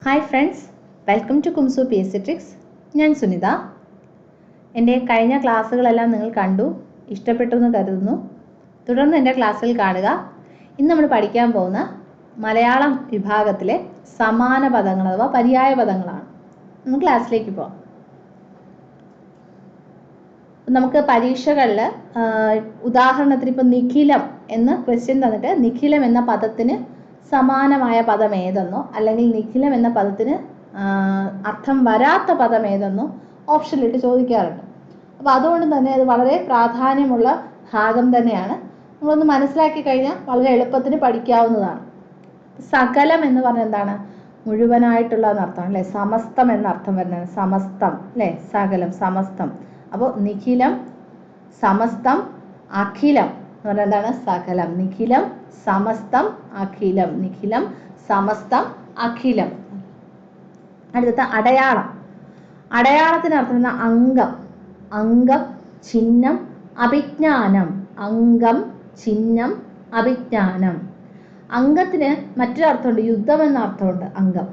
Hi friends, welcome to കുംസു P S C tricks. ഞാൻ സുനിത. എൻ്റെ കഴിഞ്ഞ ക്ലാസ്സുകളെല്ലാം നിങ്ങൾ കണ്ടു, ഇഷ്ടപ്പെട്ടു എന്ന് കരുതുന്നു. തുടർന്ന് എൻ്റെ ക്ലാസ്സിൽ കാണുക. ഇന്ന് നമ്മൾ പഠിക്കാൻ പോകുന്ന മലയാളം വിഭാഗത്തിലെ സമാന പദങ്ങൾ അഥവാ പര്യായ പദങ്ങളാണ്. നമുക്ക് ക്ലാസ്സിലേക്ക് പോകാം. നമുക്ക് പരീക്ഷകളിൽ ഉദാഹരണത്തിന് ഇപ്പോൾ നിഖിലം എന്ന ക്വസ്റ്റ്യൻ തന്നിട്ട് നിഖിലം എന്ന പദത്തിന് സമാനമായ പദം ഏതെന്നോ അല്ലെങ്കിൽ നിഖിലം എന്ന പദത്തിന് അർത്ഥം വരാത്ത പദം ഏതെന്നോ ഓപ്ഷനിലിട്ട് ചോദിക്കാറുണ്ട്. അപ്പോൾ അതുകൊണ്ട് തന്നെ അത് വളരെ പ്രാധാന്യമുള്ള ഭാഗം തന്നെയാണ്. നമ്മളൊന്ന് മനസ്സിലാക്കി കഴിഞ്ഞാൽ വളരെ എളുപ്പത്തിന് പഠിക്കാവുന്നതാണ്. സകലം എന്ന് പറഞ്ഞാൽ എന്താണ്? മുഴുവനായിട്ടുള്ള എന്നർത്ഥം അല്ലേ? സമസ്തം എന്നർത്ഥം വരുന്നതാണ് സമസ്തം അല്ലേ? സകലം സമസ്തം. അപ്പോൾ നിഖിലം, സമസ്തം, അഖിലം എന്ന് പറഞ്ഞാൽ എന്താണ്? സകലം. നിഖിലം, സമസ്തം, അഖിലം. നിഖിലം, സമസ്തം, അഖിലം. അടുത്ത അടയാളം. അടയാളത്തിന് അർത്ഥം എന്താ? അംഗം. അംഗം, ചിഹ്നം, അഭിജ്ഞാനം. അംഗം, ചിഹ്നം, അഭിജ്ഞാനം. അംഗത്തിന് മറ്റൊരു അർത്ഥമുണ്ട്, യുദ്ധം എന്ന അർത്ഥമുണ്ട് അംഗം.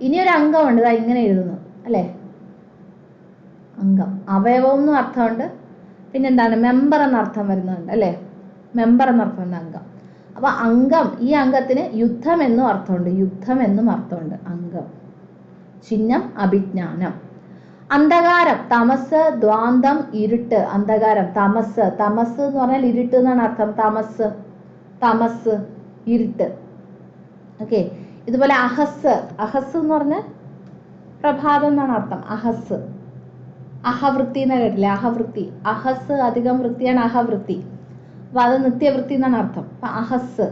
ഇനിയൊരു അംഗമുണ്ട്, ഇതാ ഇങ്ങനെ എഴുതുന്നു അല്ലേ? അംഗം. അവയവം എന്നും അർത്ഥമുണ്ട്. പിന്നെന്താണ്? മെമ്പർ എന്നർത്ഥം വരുന്നുണ്ട് അല്ലേ? മെമ്പർ എന്നർത്ഥമുണ്ട് അംഗം. അപ്പൊ അംഗം, ഈ അംഗത്തിന് യുദ്ധം എന്നും അർത്ഥമുണ്ട്. യുദ്ധം എന്നും അർത്ഥമുണ്ട് അംഗം. ചിഹ്നം, അഭിജ്ഞാനം. അന്ധകാരം, തമസ്, ദ്വാന്തം, ഇരുട്ട്. അന്ധകാരം, തമസ്. തമസ് എന്ന് പറഞ്ഞാൽ ഇരുട്ട് എന്നാണ് അർത്ഥം. തമസ്, തമസ്, ഇരുട്ട്. ഓക്കെ. ഇതുപോലെ അഹസ്. അഹസ് എന്ന് പറഞ്ഞാൽ പ്രഭാതം എന്നാണ് അർത്ഥം. അഹസ്. അഹവൃത്തി എന്ന് കേട്ടില്ലേ? അഹവൃത്തി. അഹസ് അധികം വൃത്തിയാണ് അഹവൃത്തി. അപ്പൊ അത് നിത്യവൃത്തി എന്നാണ് അർത്ഥം. അപ്പൊ അഹസ്.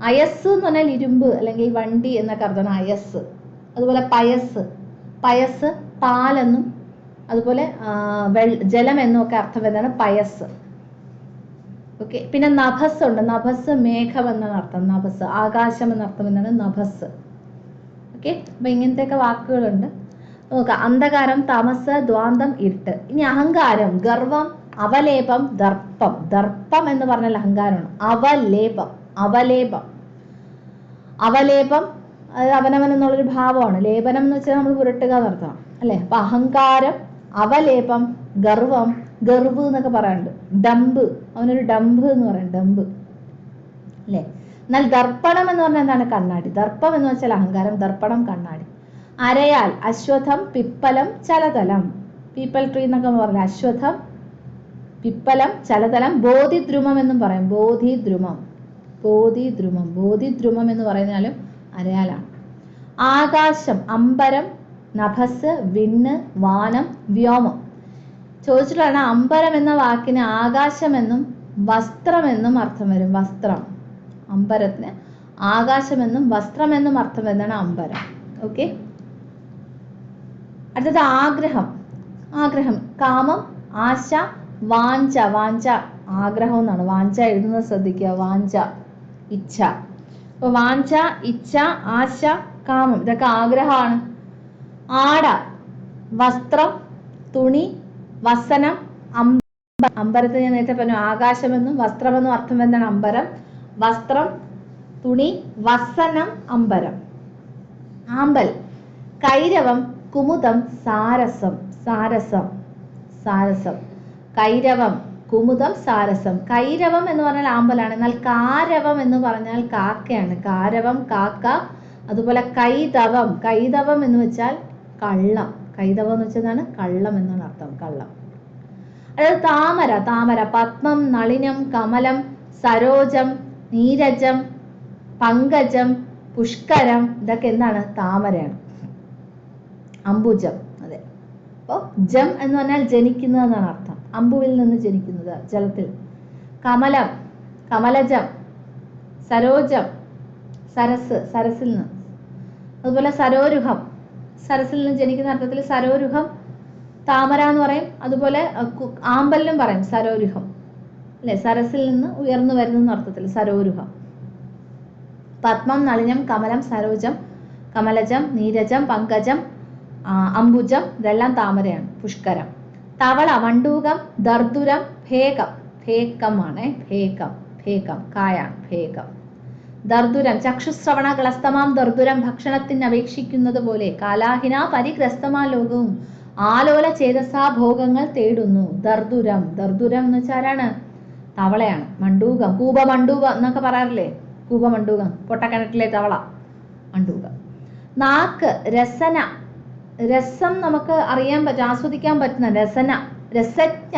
അയസ് എന്ന് പറഞ്ഞാൽ ഇരുമ്പ് അല്ലെങ്കിൽ വണ്ടി എന്നൊക്കെ അർത്ഥമാണ് അയസ്. അതുപോലെ പയസ്. പയസ് പാലെന്നും അതുപോലെ ജലം എന്നും ഒക്കെ അർത്ഥം വരുന്നതാണ് പയസ്. ഓക്കെ. പിന്നെ നഭസ് ഉണ്ട്. നഭസ് മേഘം എന്നാണ് അർത്ഥം. നഭസ് ആകാശം എന്നർത്ഥം വരുന്നതാണ് നഭസ്. ഓക്കെ. അപ്പൊ ഇങ്ങനത്തെയൊക്കെ വാക്കുകളുണ്ട്. നോക്കാം. അന്ധകാരം, തമസ്, ദ്വാന്തം, ഇരുട്ട്. ഇനി അഹങ്കാരം, ഗർവം, അവലേപം, ദർപ്പം. ദർപ്പം എന്ന് പറഞ്ഞാൽ അഹങ്കാരമാണ്. അവലേപം. അവലേപം. അവലേപം അത് അവനവൻ എന്നുള്ളൊരു ഭാവമാണ്. ലേപനം എന്ന് വെച്ചാൽ നമ്മൾ പുരട്ടുക എന്നർത്ഥം അല്ലെ? അപ്പൊ അഹങ്കാരം, അവലേപം, ഗർവം, ഗർവ് എന്നൊക്കെ പറയാറുണ്ട്. ഡംബ്, അവനൊരു ഡംബ് എന്ന് പറയും. ഡംബ് അല്ലെ? എന്നാൽ ദർപ്പണം എന്ന് പറഞ്ഞാൽ എന്താണ്? കണ്ണാടി. ദർപ്പം എന്ന് വെച്ചാൽ അഹങ്കാരം, ദർപ്പണം കണ്ണാടി. അരയാൽ, അശ്വത്ഥം, പിപ്പലം, ചലതലം. പീപ്പൽ ട്രീ എന്നൊക്കെ പറഞ്ഞാൽ അശ്വത്ഥം, പിപ്പലം, ചലതലം. ബോധിദ്രുമം എന്നും പറയും. ബോധിദ്രുമം. ബോധിദ്രുമം. ബോധിദ്രുമം എന്ന് പറയുന്നാലും അരയാലാണ്. ആകാശം, അമ്പരം, നഭസ്, വിണ്ണ്, വാനം, വ്യോമം. ചോദിച്ചിട്ടാണ് അമ്പരം എന്ന വാക്കിന് ആകാശമെന്നും വസ്ത്രമെന്നും അർത്ഥം വരും. വസ്ത്രം. അമ്പരത്തിന് ആകാശമെന്നും വസ്ത്രമെന്നും അർത്ഥം വരുന്നതാണ് അമ്പരം. ഓക്കെ. അടുത്തത് ആഗ്രഹം. ആഗ്രഹം, കാമം, ആശ, വാഞ്ച. വാഞ്ച ആഗ്രഹം എന്നാണ്. വാഞ്ച എഴുതുന്നത് ശ്രദ്ധിക്കുക. വാഞ്ച, ഇച്ഛ. അപ്പൊ വാഞ്ച, ഇച്ഛ, ആശ, കാമം ഇതൊക്കെ ആഗ്രഹമാണ്. ആട, വസ്ത്രം, തുണി, വസനം, അമ്പരത്തിന് ഞാൻ നേരത്തെ പറഞ്ഞു ആകാശമെന്നും വസ്ത്രമെന്നും അർത്ഥം എന്താണ്? അമ്പരം. വസ്ത്രം, തുണി, വസനം, അമ്പരം. ആമ്പൽ, കൈരവം, കുമുദം, സാരസം. സാരസം. സാരസം. കൈരവം, കുമുദം, സാരസം. കൈരവം എന്ന് പറഞ്ഞാൽ ആമ്പലാണ്. എന്നാൽ കാരവം എന്ന് പറഞ്ഞാൽ കാക്കയാണ്. കാരവം കാക്ക. അതുപോലെ കൈതവം. കൈതവം എന്ന് വെച്ചാൽ കള്ളം. കൈതവം എന്ന് വെച്ചാൽ കള്ളം എന്നാണ് അർത്ഥം. കള്ളം. അതായത് താമര. താമര, പത്മം, നളിനം, കമലം, സരോജം, നീരജം, പങ്കജം, പുഷ്കരം ഇതൊക്കെ എന്താണ്? താമരയാണ്. അംബുജം. അതെ. അപ്പോൾ ജം എന്ന് പറഞ്ഞാൽ ജനിക്കുന്നത് എന്നാണ് അർത്ഥം. അമ്പുവിൽ നിന്ന് ജനിക്കുന്നത്, ജലത്തിൽ. കമലം, കമലജം. സരോജം, സരസ്, സരസിൽ നിന്ന്. അതുപോലെ സരോരുഹം, സരസിൽ നിന്ന് ജനിക്കുന്ന അർത്ഥത്തിൽ സരോരുഹം താമര എന്ന് പറയും. അതുപോലെ ആമ്പലിനും പറയും സരോരുഹം അല്ലെ? സരസിൽ നിന്ന് ഉയർന്നു വരുന്ന അർത്ഥത്തിൽ സരോരുഹം. പത്മം, നളിനം, കമലം, സരോജം, കമലജം, നീരജം, പങ്കജം, അംബുജം ഇതെല്ലാം താമരയാണ്. പുഷ്കരം. തവള, മണ്ടൂകം, ദർദുരം, ഭേകം. ഭേക്കമാണ്. ഭേകം. ഭേകം കായാണ്. ഭേകം. ദർദുരം ചക്ഷുശ്രവണ ഗ്ലസ്തമാം ദർദുരം ഭക്ഷണത്തിന് അപേക്ഷിക്കുന്നത് പോലെ കാലാഹിന പരിഗ്രസ്തമാ ലോകവും ആലോല ചേതസാ ഭോഗങ്ങൾ തേടുന്നു. ദർദുരം, ദർദുരം എന്ന് വെച്ചാൽ ആരാണ്? തവളയാണ്. മണ്ടൂകം, കൂപമണ്ടൂകം എന്നൊക്കെ പറയാറില്ലേ? കൂപമണ്ടൂകം, പൊട്ടക്കിണറ്റിലെ തവള, മണ്ടൂകം. നാക്ക്, രസന, രസം നമുക്ക് അറിയാൻ പറ്റും, ആസ്വദിക്കാൻ പറ്റുന്ന രസന, രസജ്ഞ,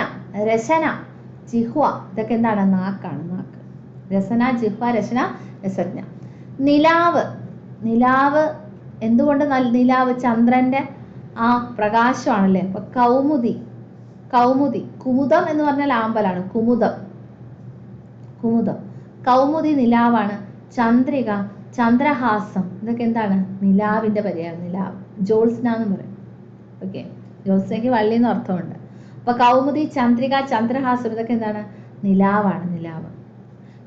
രശന, ജിഹ്വ, ഇതൊക്കെ എന്താണ്? നാക്കാണ്. നാക്ക്, രസന, ജിഹ്വ, രശന, രസജ്ഞ. നിലാവ്, നിലാവ് എന്തുകൊണ്ട് നിലാവ്? ചന്ദ്രന്റെ ആ പ്രകാശമാണല്ലേ. അപ്പൊ കൗമുദി, കൗമുദി, കുമുദം എന്ന് പറഞ്ഞാൽ ആമ്പലാണ്. കുമുദം, കുമുദം, കൗമുദി നിലാവാണ്. ചന്ദ്രിക, ചന്ദ്രഹാസം, ഇതൊക്കെ എന്താണ്? നിലാവിന്റെ പര്യായം. നിലാവ്, ജ്യോത്സ്ന എന്ന് പറയും. ഓക്കെ, ജ്യോത്സ്നയ്ക്ക് വള്ളി എന്ന് അർത്ഥമുണ്ട്. അപ്പൊ കൗമുദി, ചന്ദ്രിക, ചന്ദ്രഹാസം, ഇതൊക്കെ എന്താണ്? നിലാവാണ്. നിലാവ്.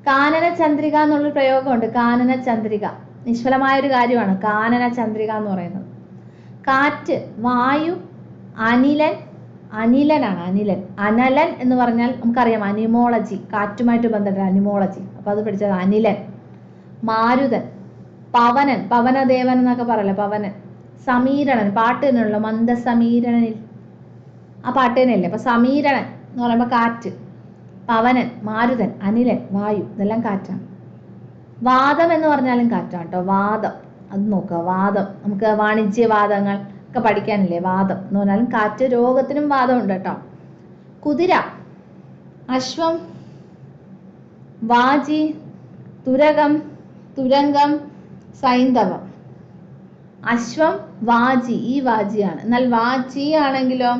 കാനന ചന്ദ്രിക എന്നുള്ളൊരു പ്രയോഗമുണ്ട്. കാനന ചന്ദ്രിക നിഷ്ഫലമായ ഒരു കാര്യമാണ് കാനന ചന്ദ്രിക എന്ന് പറയുന്നത്. കാറ്റ്, വായു, അനിലൻ, അനിലനാണ്. അനിലൻ, അനലൻ എന്ന് പറഞ്ഞാൽ നമുക്കറിയാം അനിമോളജി, കാറ്റുമായിട്ട് ബന്ധപ്പെട്ട അനിമോളജി. അപ്പൊ അത് പഠിച്ചത് അനിലൻ. മാരുതൻ, പവനൻ, പവനദേവൻ എന്നൊക്കെ പറയല്ലേ, പവനൻ. സമീരണൻ, പാട്ട് തന്നെയുള്ള മന്ദസമീരണനിൽ, ആ പാട്ട് തന്നെയല്ലേ. അപ്പൊ സമീരണൻ എന്ന് പറയുമ്പോ കാറ്റ്. പവനൻ, മാരുതൻ, അനിലൻ, വായു, ഇതെല്ലാം കാറ്റാണ്. വാദം എന്ന് പറഞ്ഞാലും കാറ്റാണ് കേട്ടോ. വാദം, അത് നോക്കുക. വാദം നമുക്ക് വാണിജ്യവാദങ്ങൾ ഒക്കെ പഠിക്കാനില്ലേ. വാദം എന്ന് പറഞ്ഞാലും കാറ്റ്. രോഗത്തിനും വാദം ഉണ്ട് കേട്ടോ. കുതിര, അശ്വം, വാജി, തുരകം, തുരങ്കം, സൈന്ധവം. അശ്വം, വാജി, ഈ വാജിയാണ്. എന്നാൽ വാജി ആണെങ്കിലോ,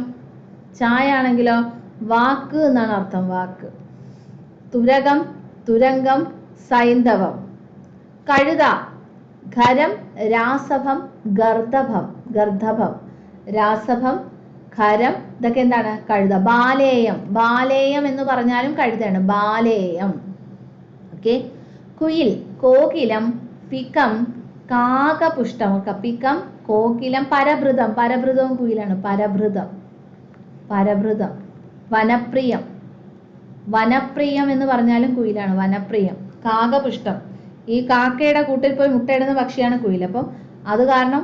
ചായ ആണെങ്കിലോ വാക്ക് എന്നാണ് അർത്ഥം. വാക്ക്. തുരകം, തുരങ്കം, സൈന്ധവം. കഴുത, ഖരം, രാസഭം, ഗർദഭം, ഗർദഭം, രാസഭം, ഖരം, ഇതൊക്കെ എന്താണ്? കഴുത. ബാലേയം, ബാലേയം എന്ന് പറഞ്ഞാലും കഴുതയാണ്. ബാലേയം. ഓക്കെ. കുയിൽ, കോകിലം, പികം, കാകപുഷ്ടം. ഒക്കെ പികം, കോകിലം, പരഭൃതം, പരഭൃതവും കുയിലാണ്. പരഭൃതം, പരഭൃതം. വനപ്രിയം, വനപ്രിയം എന്ന് പറഞ്ഞാലും കുയിലാണ്. വനപ്രിയം. കാകപുഷ്ടം, ഈ കാക്കയുടെ കൂട്ടിൽ പോയി മുട്ടയിടുന്ന പക്ഷിയാണ് കുയിൽ. അപ്പം അത് കാരണം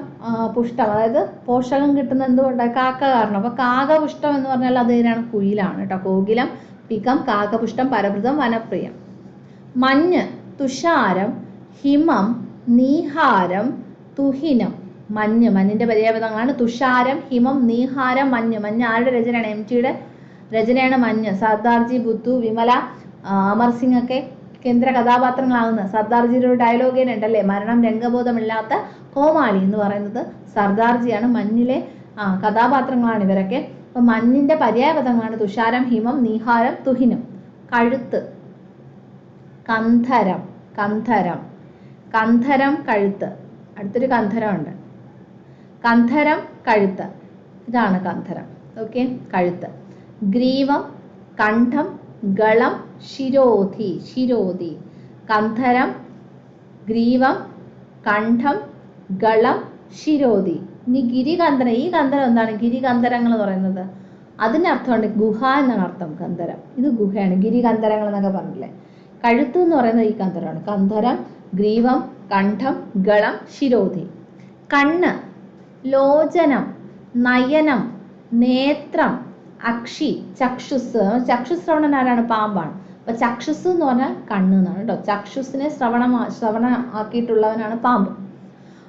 പുഷ്ടം, അതായത് പോഷകം കിട്ടുന്ന എന്തുകൊണ്ടാണ്? കാക്ക കാരണം. അപ്പൊ കാകപുഷ്ടം എന്ന് പറഞ്ഞാൽ അത് ഇതിനാണ്, കുയിലാണ് കേട്ടോ. കോകിലം, പികം, കാകപുഷ്ടം, പരഭൃതം, വനപ്രിയം. മഞ്ഞ്, തുഷാരം, ഹിമം, നീഹാരം, തുഹിനം. മഞ്ഞ്, മഞ്ഞിന്റെ പര്യായപദങ്ങളാണ് തുഷാരം, ഹിമം, നീഹാരം, മഞ്ഞ്. മഞ്ഞ് ആരുടെ രചനയാണ്? MTയുടെ രചനയാണ് മഞ്ഞ്. സർദാർജി, ബുദ്ധു, വിമല, അമർ സിംഗ് ഒക്കെ കേന്ദ്ര കഥാപാത്രങ്ങളാകുന്ന. സർദാർജിയുടെ ഒരു ഡയലോഗ് ഉണ്ടല്ലേ, മരണം രംഗബോധമില്ലാത്ത കോമാളി എന്ന് പറയുന്നത് സർദാർജിയാണ്. മഞ്ഞിലെ കഥാപാത്രങ്ങളാണ് ഇവരൊക്കെ. അപ്പൊ മഞ്ഞിന്റെ പര്യായപദങ്ങളാണ് തുഷാരം, ഹിമം, നീഹാരം, തുഹിനം. കഴുത്ത്, കന്ധരം, കന്ധരം, കന്ധരം, കഴുത്ത്. അടുത്തൊരു കന്ധരം ഉണ്ട്. കന്ധരം, കഴുത്ത്, ഇതാണ് കന്ധരം. ഓക്കെ, കഴുത്ത്. ഗ്രീവം, കണ്ഠം, ഗളം, ശിരോധി, ശിരോധി. കന്ധരം, ഗ്രീവം, കണ്ഠം, ഗളം, ശിരോധി. ഇനി ഗിരികന്ധരം, ഈ കന്ധരം എന്താണ്? ഗിരികന്ധരങ്ങൾ എന്ന് പറയുന്നത് അതിനർത്ഥമുണ്ട് ഗുഹ എന്നാണ് അർത്ഥം. കന്ധരം, ഇത് ഗുഹയാണ്. ഗിരികന്ധരങ്ങൾ എന്നൊക്കെ പറഞ്ഞില്ലേ. കഴുത്ത് എന്ന് പറയുന്നത് ഈ കന്ധരമാണ്. കന്ധരം, ഗ്രീവം, കണ്ഠം, ഗളം, ശിരോധി. കണ്ണ്, ലോചനം, നയനം, നേത്രം, അക്ഷി, ചക്ഷുസ്. ചക്ഷുശ്രവണൻ ആരാണ്? പാമ്പാണ്. അപ്പൊ ചക്ഷുസ് എന്ന് പറഞ്ഞാൽ കണ്ണ് എന്നാണ് കേട്ടോ. ചക്ഷുസിനെ ശ്രവണം ആക്കിയിട്ടുള്ളവനാണ് പാമ്പ്.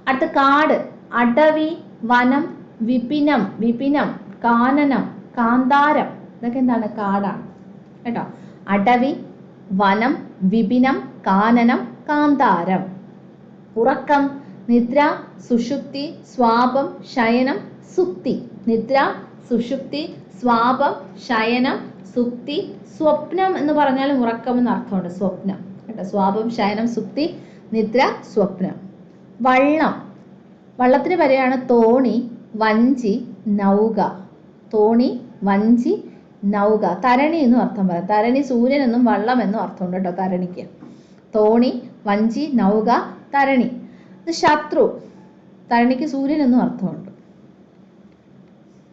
അടുത്ത കാട്, അടവി, വനം, വിപിനം, വിപിനം, കാനനം, കാന്താരം. ഇതൊക്കെ എന്താണ്? കാടാണ് കേട്ടോ. അടവി, വനം, വിപിനം, കാനനം, കാന്താരം. ഉറക്കം, നിദ്ര, സുഷുപ്തി, സ്വാപം, ശയനം, സുക്തി. നിദ്ര, സുഷുപ്തി, സ്വാപം, ശയനം, സുക്തി. സ്വപ്നം എന്ന് പറഞ്ഞാലും ഉറക്കം എന്ന് അർത്ഥമുണ്ട്. സ്വപ്നം കേട്ടോ. സ്വാപം, ശയനം, സുക്തി, നിദ്ര, സ്വപ്നം. വള്ളം, വള്ളത്തിന് പറയാണ് തോണി, വഞ്ചി, നൗക. തോണി, വഞ്ചി, നൗക. തരണി എന്നും അർത്ഥം പറയാം. തരണി സൂര്യൻ എന്നും വള്ളം എന്നും അർത്ഥമുണ്ട് കേട്ടോ തരണിക്ക്. തോണി, വഞ്ചി, നൗക, തരണി. ഇത് ശത്രു, തരണിക്ക് സൂര്യൻ എന്നും അർത്ഥമുണ്ട്.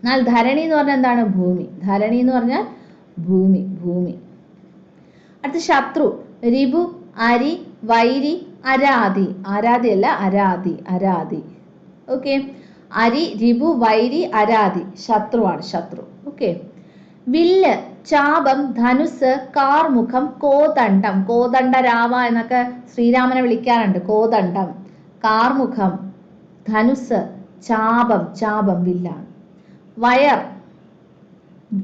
എന്നാൽ ധരണി എന്ന് പറഞ്ഞാൽ എന്താണ്? ഭൂമി. ധരണി എന്ന് പറഞ്ഞാൽ ഭൂമി, ഭൂമി. അടുത്ത ശത്രു, രിപു, അരി, വൈരി അരാതി, ആരാതി അല്ല അരാതി, അരാതി. ഓക്കെ. അരി രിപു വൈരി അരാതി, ശത്രുവാണ്, ശത്രു. ഓക്കെ. വില്ല് ചാപം ധനുസ് കാർമുഖം കോദണ്ഡം, കോദണ്ഡ രാമ എന്നൊക്കെ ശ്രീരാമനെ വിളിക്കാറുണ്ട്. കോദണ്ഡം, കാർമുഖം, ധനുസ്, ചാപം, ചാപം വില്ലാണ്. വയർ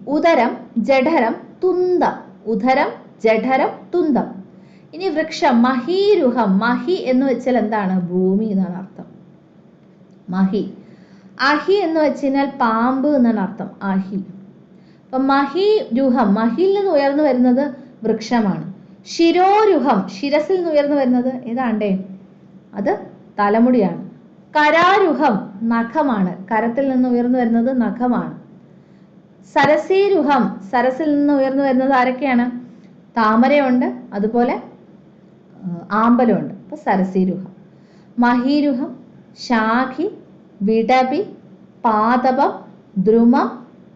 ഉദരം ജഠരം തുന്തം, ഉദരം ജഠരം തുന്തം. ഇനി വൃക്ഷം മഹീരുഹം, മഹി എന്ന് വെച്ചാൽ എന്താണ്? ഭൂമി എന്നാണ് അർത്ഥം. മഹി. അഹി എന്ന് വെച്ചാൽ പാമ്പ് എന്നാണ് അർത്ഥം. അഹി. അപ്പൊ മഹീരുഹം, മഹിയിൽ നിന്ന് ഉയർന്നു വരുന്നത് വൃക്ഷമാണ്. ശിരോരുഹം, ശിരസിൽ നിന്ന് ഉയർന്നു വരുന്നത് ഏതാണ്ടേ അത് തലമുടിയാണ്. കരാരുഹം നഖമാണ്, കരത്തിൽ നിന്ന് ഉയർന്നു വരുന്നത് നഖമാണ്. സരസീരുഹം, സരസിൽ നിന്ന് ഉയർന്നു വരുന്നത് ആരൊക്കെയാണ്? താമരയുണ്ട്, അതുപോലെ ആമ്പലുണ്ട്. അപ്പൊ സരസീരുഹം. മഹീരുഹം ശാഖി വിടപി പാദപം ദ്രുമം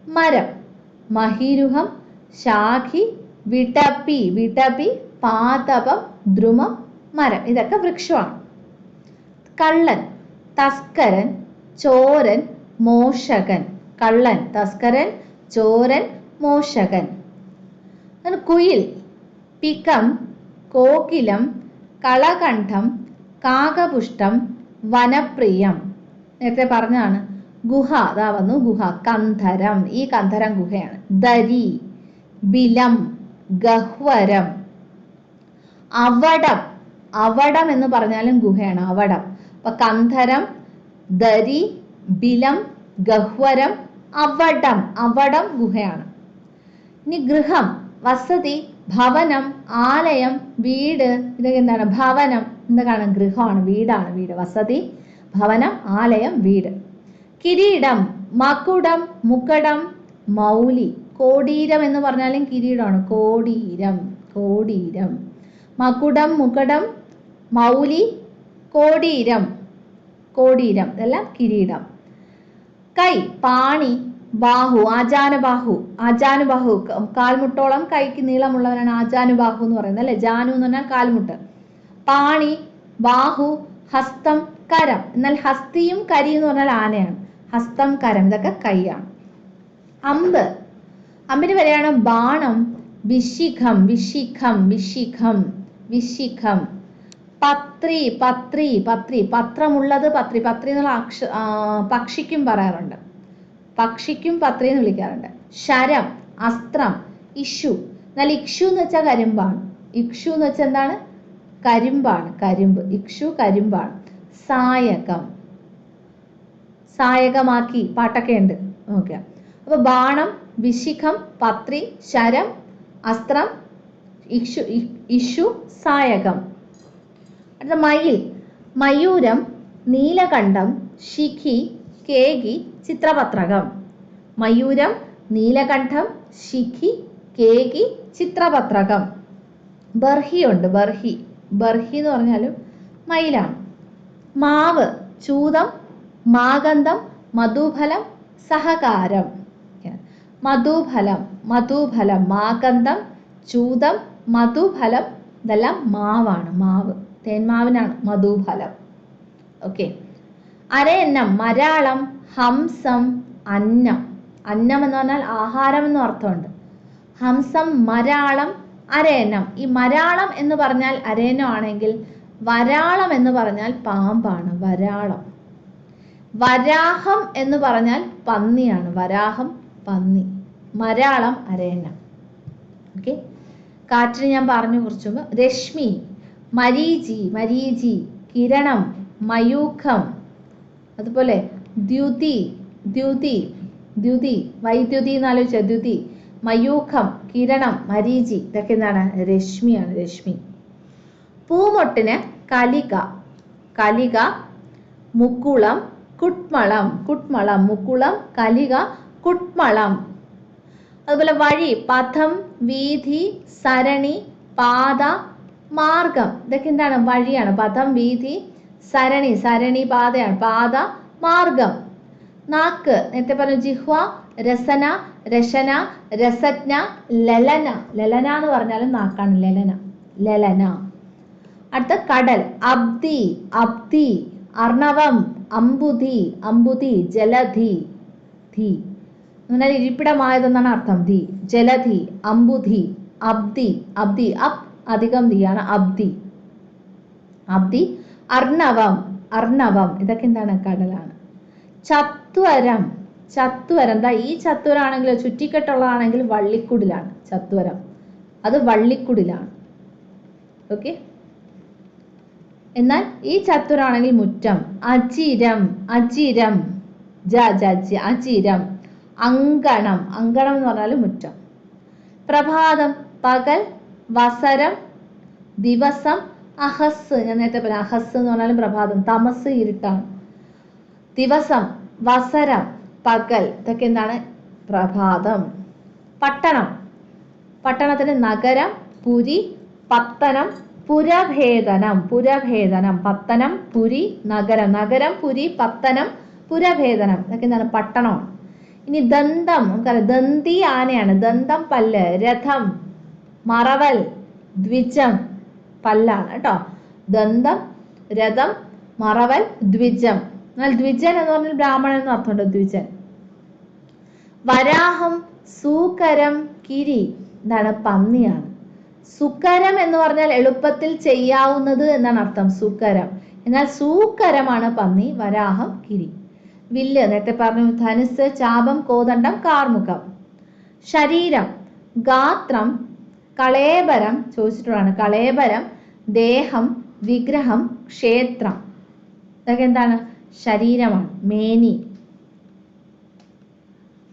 മരം. മഹീരുഹം ശാഖി വിടപി, വിടപി പാദപം ദ്രുമം മരം. ഇതൊക്കെ വൃക്ഷമാണ്. കള്ളൻ തസ്കരൻ ചോരൻ മോഷകൻ. കള്ളൻ, തസ്കരൻ, ചോരൻ, മോഷകൻ. കുയിൽ പികം കോകിലം കളകണ്ഠം കാകപുഷ്ടം വനപ്രിയം. നേരത്തെ പറഞ്ഞതാണ്. ഗുഹ, അതാ വന്നു ഗുഹ. കന്ധരം, ഈ കന്ധരം ഗുഹയാണ്. ദരി ബിലം ഗഹ്വരം. അവടം, അവടം എന്ന് പറഞ്ഞാലും ഗുഹയാണ്. അവടം. അപ്പൊ കന്ധരം, ദരി, ബിലം, ഗഹ്വരം, അവടം, അവടം ഗുഹയാണ്. ഇനി ഗൃഹം വസതി ഭവനം ആലയം വീട്. ഇതൊക്കെ എന്താണ്? ഭവനം എന്താണ്? ഗൃഹമാണ്, വീടാണ്. വീട്, വസതി, ഭവനം, ആലയം, വീട്. കിരീടം മകുടം മുക്കടം മൗലി. കോടീരം എന്ന് പറഞ്ഞാലും കിരീടമാണ്. കോടീരം, കോടീരം. മകുടം മുക്കടം മൗലി കോടീരം, കോടീരം ഇതെല്ലാം കിരീടം. കൈ പാണി ബാഹു ആജാനുബാഹു, ആജാനുബാഹു കാൽമുട്ടോളം കൈക്ക് നീളമുള്ളവനാണ് ആജാനുബാഹു എന്ന് പറയുന്നത് അല്ലെ. ജാനു എന്ന് പറഞ്ഞാൽ കാൽമുട്ട്. പാണി ബാഹു ഹസ്തം കരം. എന്നാൽ ഹസ്തിയും കരി എന്ന് പറഞ്ഞാൽ ആനയാണ്. ഹസ്തം കരം ഇതൊക്കെ കൈയാണ്. അമ്പ്, അമ്പിന് വരെയാണ് ബാണം വിശിഖം, വിശിഖം, വിശിഖം, വിശിഖം. പത്രി, പത്രി, പത്രി പത്രമുള്ളത് പത്രി. പത്രി എന്നുള്ള പക്ഷിക്കും പറയാറുണ്ട്. പക്ഷിക്കും പത്രി എന്ന് വിളിക്കാറുണ്ട്. ശരം അസ്ത്രം. ഇഷു, എന്നാൽ ഇക്ഷു എന്ന് വെച്ചാൽ കരിമ്പാണ്. ഇക്ഷു എന്ന് വെച്ചാൽ എന്താണ്? കരിമ്പാണ്, കരിമ്പ്. ഇക്ഷു കരിമ്പാണ്. സായകം, സായകമാക്കി പാട്ടൊക്കെ ഉണ്ട്. ഓക്കെ. അപ്പൊ ബാണം വിശിഖം പത്രി ശരം അസ്ത്രം ഇക്ഷു, ഇഷു സായകം. അടുത്ത മയിൽ മയൂരം നീലകണ്ഠം ശിഖി കേകി ചിത്രപത്രകം. മയൂരം നീലകണ്ഠം ശിഖി കേകി ചിത്രപത്രകം. ബർഹിയുണ്ട്, ബർഹി. ബർഹി എന്ന് പറഞ്ഞാലും മയിലാണ്. മാവ് ചൂതം മാഗന്ധം മധുഫലം സഹകാരം. മധുഫലം, മധുഫലം, മാഗന്ധം, ചൂതം, മധുഫലം ഇതെല്ലാം മാവാണ്. മാവ്, തേന്മാവിനാണ് മധുഫലം. ഓക്കെ. അരയന്നം മരാളം ഹംസം അന്നം. അന്നം എന്ന് പറഞ്ഞാൽ ആഹാരം എന്നും അർത്ഥമുണ്ട്. ഹംസം മരാളം അരയന്നം. ഈ മരാളം എന്ന് പറഞ്ഞാൽ അരയന്നം ആണെങ്കിൽ വരാളം എന്ന് പറഞ്ഞാൽ പാമ്പാണ്. വരാളം. വരാഹം എന്ന് പറഞ്ഞാൽ പന്നിയാണ്. വരാഹം പന്നി. മരാളം അരയന്നം. ഓക്കെ. കാറ്റിന് ഞാൻ പറഞ്ഞു കുറച്ചു മുമ്പ്. രശ്മി മരീചി, മരീചി. കിരണം മയൂഖം. അതുപോലെ ദ്യുതി, ദ്യുതി, ദ്യുതി. വൈദ്യുതി എന്നാലോചിച്ച ദ്യുതി. മയൂഖം കിരണം മരീചി ഇതൊക്കെ എന്താണ്? രശ്മിയാണ്, രശ്മി. പൂമൊട്ടിന് കലിക, കലിക മുക്കുളം കുട്മളം, കുട്മളം. മുക്കുളം കലിക കുട്മളം. അതുപോലെ വഴി പഥം വീഥി സരണി പാത മാർഗം ഇതൊക്കെ എന്താണ്? വഴിയാണ്. പഥം വീഥി സരണി, സരണി പാതയാണ്. പാത മാർഗം. നാക്ക് നേരത്തെ പറഞ്ഞു. ജിഹ്വ രസന രശന രസജ്ഞ ലലന. ലലന എന്ന് പറഞ്ഞാലും നാക്കാണ്. ലലന, ലലന. അടുത്ത കടൽ, അബ്ദി, അബ്ദി, അർണവം, അമ്പുതി, അമ്പുതി, ജലധി, ധി എന്നാൽ ഇരിപ്പിടമായതെന്നാണ് അർത്ഥം. ധി, ജലധി, അമ്പുധി, അബ്ദി, അബ്ദി, അബ് അധികം ധിയാണ് അബ്ദി, അബ്ദി, അർണവം, അർണവം ഇതൊക്കെ എന്താണ്? കടലാണ്. ചത്വരം, ചത്വരം എന്താ? ഈ ചത്വരാണെങ്കിൽ ചുറ്റിക്കെട്ടുള്ളതാണെങ്കിൽ വള്ളിക്കുടിലാണ് ചത്വരം, അത് വള്ളിക്കുടിലാണ്. ഓക്കെ. എന്നാൽ ഈ ചത്വരാണെങ്കിൽ മുറ്റം. അജിരം, അജിരം, അജിരം, അങ്കണം, അങ്കണം എന്ന് പറഞ്ഞാൽ മുറ്റം. പ്രഭാതം, പകൽ, വസരം, ദിവസം, അഹസ്, ഞാൻ നേരത്തെ പറഞ്ഞു അഹസ് എന്ന് പറഞ്ഞാലും പ്രഭാതം, തമസ് ഇരുട്ടാണ്. ദിവസം, വസരം, പകൽ ഇതൊക്കെ എന്താണ്? പ്രഭാതം. പട്ടണം, പട്ടണത്തിന് നഗരം, പുരി, പത്തനം, പുരഭേദനം, പുരഭേദനം, പത്തനം, പുരി, നഗരം, നഗരം, പുരി, പത്തനം, പുരഭേദനം ഇതൊക്കെ എന്താണ്? പട്ടണമാണ്. ഇനി ദന്തം, നമുക്കറിയാം ദന്തി ആനയാണ്, ദന്തം പല്ല്, രഥം, മറവൽ, ദ്വിജം പല്ലാണ് കേട്ടോ. ദന്തം, രഥം, മറവൽ, ദ്വിജം. എന്നാൽ ദ്വിജൻ എന്ന് പറഞ്ഞാൽ ബ്രാഹ്മണൻ എന്ന് അർത്ഥമുണ്ട്. ദ്വിജൻ. വരാഹം, സൂകരം, കിരി എന്താണ്? പന്നിയാണ്. സുകരം എന്ന് പറഞ്ഞാൽ എളുപ്പത്തിൽ ചെയ്യാവുന്നത് എന്നാണ് അർത്ഥം, സുകരം. എന്നാൽ സൂകരമാണ് പന്നി. വരാഹം, കിരി. വില്ല്, നേരത്തെ പറഞ്ഞു ധനുസ്, ചാപം, കോദണ്ഡം, കാർമുഖം. ശരീരം, ഗാത്രം, കളേബരം ചോദിച്ചിട്ടുള്ളതാണ്. കളേബരം, ദേഹം, വിഗ്രഹം, ക്ഷേത്രം ഇതൊക്കെ എന്താണ്? ശരീരമാണ്. മേനി,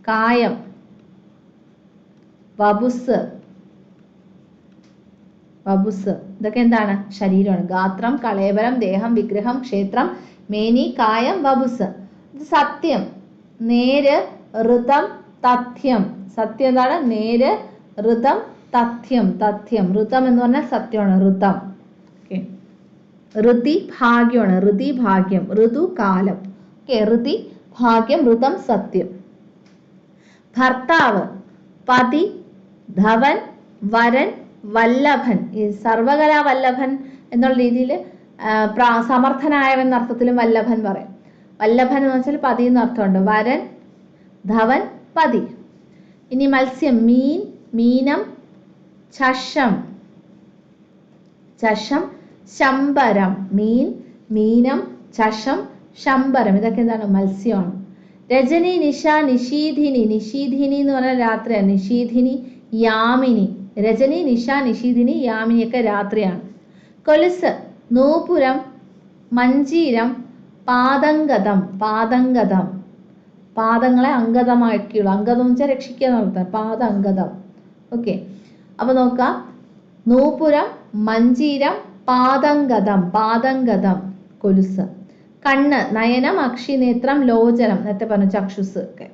കായം, വപുസ്, വപുസ് ഇതൊക്കെ എന്താണ്? ശരീരമാണ്. ഗാത്രം, കളേബരം, ദേഹം, വിഗ്രഹം, ക്ഷേത്രം, മേനി, കായം, വപുസ്. സത്യം, നേര്, ഋതം, തഥ്യം. സത്യം എന്താണ്? നേര്, ഋതം, തഥ്യം. തഥ്യം, ഋതം എന്ന് പറഞ്ഞാൽ സത്യമാണ്. ഋതം. ഓക്കെ. ഋതി ഭാഗ്യമാണ്. ഋതി ഭാഗ്യം, ഋതു കാലം. ഓക്കെ. ഋതി ഭാഗ്യം, ഋതം സത്യം. ഭർത്താവ്, പതി, ധവൻ, വരൻ, വല്ലഭൻ. ഈ സർവകലാ വല്ലഭൻ എന്നുള്ള രീതിയിൽ സമർത്ഥനായവൻ എന്ന അർത്ഥത്തിലും വല്ലഭൻ പറയും. വല്ലഭൻ എന്ന് വെച്ചാൽ പതി എന്ന് അർത്ഥമുണ്ട്. വരൻ, ധവൻ, പതി. ഇനി മത്സ്യം, മീൻ, മീനം, ചഷം, ചഷം, ശമ്പരം. മീൻ, മീനം, ചഷം, ശമ്പരം ഇതൊക്കെ എന്താണ്? മത്സ്യമാണ്. രജനി, നിശ, നിശീധിനി. നിശീധിനി എന്ന് പറഞ്ഞാൽ രാത്രിയാണ്. നിശീധിനി, യാമിനി. രജനി, നിശ, നിശീധിനി, യാമിനിയൊക്കെ രാത്രിയാണ്. കൊലുസ്, നൂപുരം, മഞ്ചീരം, പാദംഗതം. പാദംഗതം പാദങ്ങളെ അംഗതമാക്കിയുള്ള, അംഗതം എന്ന് വെച്ചാൽ രക്ഷിക്കുക എന്നർത്ഥം. പാദംഗതം. ഓക്കെ. അപ്പൊ നോക്കാം. നൂപുരം, മഞ്ചീരം, പാദംഗതം. പാദംഗതം കൊലുസ്. കണ്ണ്, നയനം, അക്ഷിനേത്രം, ലോചനം. നേരത്തെ പറഞ്ഞു ചക്ഷുസ് ഒക്കെ.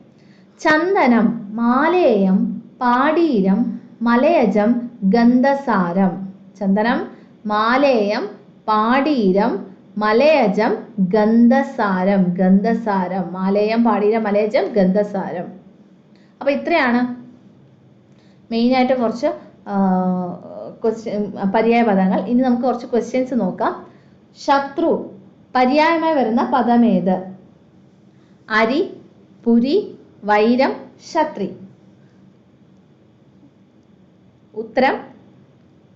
ചന്ദനം, മാലേയം, പാടീരം, മലയജം, ഗന്ധസാരം. ചന്ദനം, മാലേയം, പാടീരം, മലയജം, ഗന്ധസാരം. ഗന്ധസാരം. മാലേയം, പാടീരം, മലയജം, ഗന്ധസാരം. അപ്പൊ ഇത്രയാണ് മെയിനായിട്ട് കുറച്ച് പര്യായ പദങ്ങൾ. ഇനി നമുക്ക് കുറച്ച് ക്വസ്റ്റ്യൻസ് നോക്കാം. ശത്രു പര്യായമായി വരുന്ന പദമേത്? അരി, പുരി, വൈരം, ശത്രി. ഉത്തരം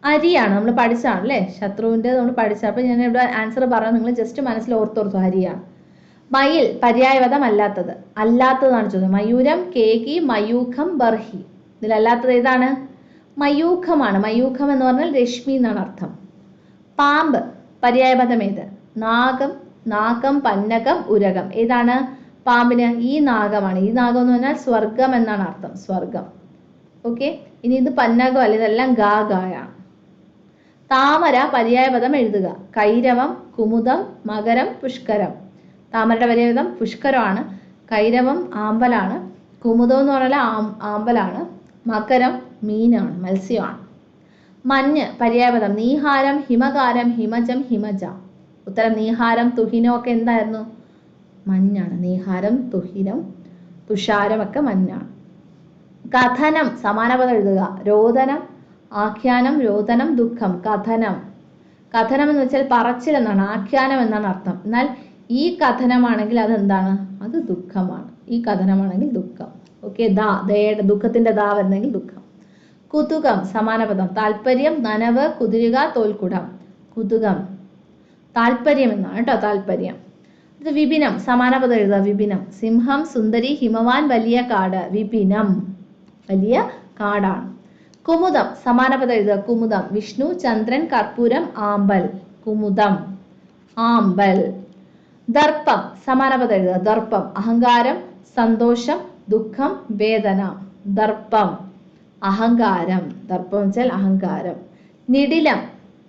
അരിയാണ്. നമ്മൾ പഠിച്ചാണ് അല്ലേ? ശത്രുവിൻ്റെ നമ്മൾ പഠിച്ച. അപ്പൊ ഞാൻ ഇവിടെ ആൻസർ പറയാം, നിങ്ങൾ ജസ്റ്റ് മനസ്സിൽ ഓർത്തോർത്തു. അരിയാണ്. മയിൽ പര്യായപദം അല്ലാത്തത്. അല്ലാത്തതാണ് ചോദ്യം. മയൂരം, കേകി, മയൂഖം, ബർഹി. ഇതിലല്ലാത്തത് ഏതാണ്? മയൂഖമാണ്. മയൂഖം എന്ന് പറഞ്ഞാൽ രശ്മി എന്നാണ് അർത്ഥം. പാമ്പ് പര്യായപദം ഏത്? നാഗം, നാഗം, പന്നകം, ഉരകം. ഏതാണ് പാമ്പിന്? ഈ നാഗമാണ്. ഈ നാഗം എന്ന് പറഞ്ഞാൽ സ്വർഗം എന്നാണ് അർത്ഥം. സ്വർഗം. ഓക്കെ. ഇനി ഇത് പന്നകം അല്ല, ഇതെല്ലാം ഗായാണ്. താമര പര്യായപദം എഴുതുക. കൈരവം, കുമുദം, മകരം, പുഷ്കരം. താമരയുടെ പര്യായപദം പുഷ്കരമാണ്. കൈരവം ആമ്പലാണ്. കുമുദം എന്ന് പറഞ്ഞാൽ ആമ്പലാണ്. മകരം മീനാണ്, മത്സ്യമാണ്. മഞ്ഞ് പര്യായപദം നീഹാരം, ഹിമകാരം, ഹിമജം, ഹിമജ. ഉത്തരം നീഹാരം, തുഹിനം ഒക്കെ എന്തായിരുന്നു? മഞ്ഞാണ്. നീഹാരം, തുഹിനം, തുഷാരം ഒക്കെ മഞ്ഞാണ്. കഥനം സമാനപദം എഴുതുക. രോദനം, ആഖ്യാനം, രോദനം, ദുഃഖം. കഥനം. കഥനം എന്ന് വെച്ചാൽ പറച്ചിൽ എന്നാണ്, ആഖ്യാനം എന്നാണ് അർത്ഥം. എന്നാൽ ഈ കഥനമാണെങ്കിൽ അതെന്താണ്? അത് ദുഃഖമാണ്. ഈ കഥനമാണെങ്കിൽ ദുഃഖം. ഓക്കെ, ദയുടെ ദുഃഖത്തിന്റെ ദാ വരുന്നെങ്കിൽ ദുഃഖം. കുതുകം സമാന പദം. താല്പര്യം, നനവ്, കുതിരുക, തോൽക്കുടം. കുതുകം താല്പര്യം എന്നാണ് കേട്ടോ, താല്പര്യം. ഇത് വിപിനം സമാന പദം എഴുതുക. വിപിനം സിംഹം, സുന്ദരി, ഹിമവാൻ, വലിയ കാട്. വിപിനം വലിയ കാടാണ്. കുമുദം സമാന പദം എഴുതുക. കുമുദം വിഷ്ണു, ചന്ദ്രൻ, കർപ്പൂരം, ആമ്പൽ. കുമുദം ആമ്പൽ. ദർപ്പം സമാന പദം എഴുതുക. ദർപ്പം അഹങ്കാരം, സന്തോഷം, ദുഃഖം, വേദന. ദർപ്പം അഹങ്കാരം. ദർപ്പം വെച്ചാൽ അഹങ്കാരം. നിടിലം,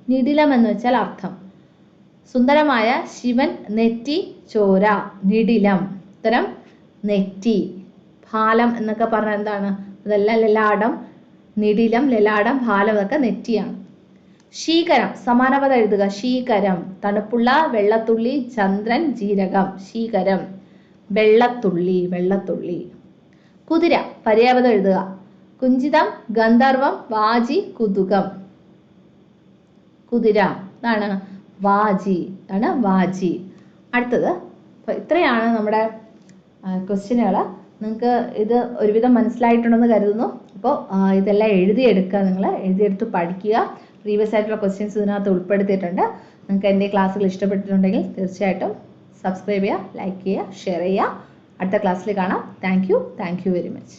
നിടിലം എന്ന് വെച്ചാൽ അർത്ഥം. സുന്ദരമായ ശിവൻ, നെറ്റി, ചോര. നിടിലം. ഉത്തരം നെറ്റി. ഭാലം എന്നൊക്കെ പറഞ്ഞാൽ എന്താണ്? അതെല്ലാം ലലാടം. നിടിലം, ലലാടം, ഭാലം ഒക്കെ നെറ്റിയാണ്. ശീകരം സമാന പദം എഴുതുക. ശീകരം തണുപ്പുള്ള, വെള്ളത്തുള്ളി, ചന്ദ്രൻ, ജീരകം. ശീകരം വെള്ളത്തുള്ളി, വെള്ളത്തുള്ളി. കുതിര പര്യായപദം എഴുതുക. കുഞ്ചിതം, ഗന്ധർവം, വാജി, കുതുകം. കുതിര ഇതാണ് വാജി, ഇതാണ് വാജി. അടുത്തത് ഇത്രയാണ് നമ്മുടെ ക്വസ്റ്റ്യനുകൾ. നിങ്ങൾക്ക് ഇത് ഒരുവിധം മനസ്സിലായിട്ടുണ്ടെന്ന് കരുതുന്നു. അപ്പോൾ ഇതെല്ലാം എഴുതിയെടുക്കുക, നിങ്ങൾ എഴുതിയെടുത്ത് പഠിക്കുക. പ്രീവിയസ് ആയിട്ടുള്ള ക്വസ്റ്റ്യൻസ് ഇതിനകത്ത് ഉൾപ്പെടുത്തിയിട്ടുണ്ട്. നിങ്ങൾക്ക് എൻ്റെ ക്ലാസ്സുകൾ ഇഷ്ടപ്പെട്ടിട്ടുണ്ടെങ്കിൽ തീർച്ചയായിട്ടും സബ്സ്ക്രൈബ് ചെയ്യുക, ലൈക്ക് ചെയ്യുക, ഷെയർ ചെയ്യുക. അടുത്ത ക്ലാസ്സിൽ കാണാം. Thank you very much.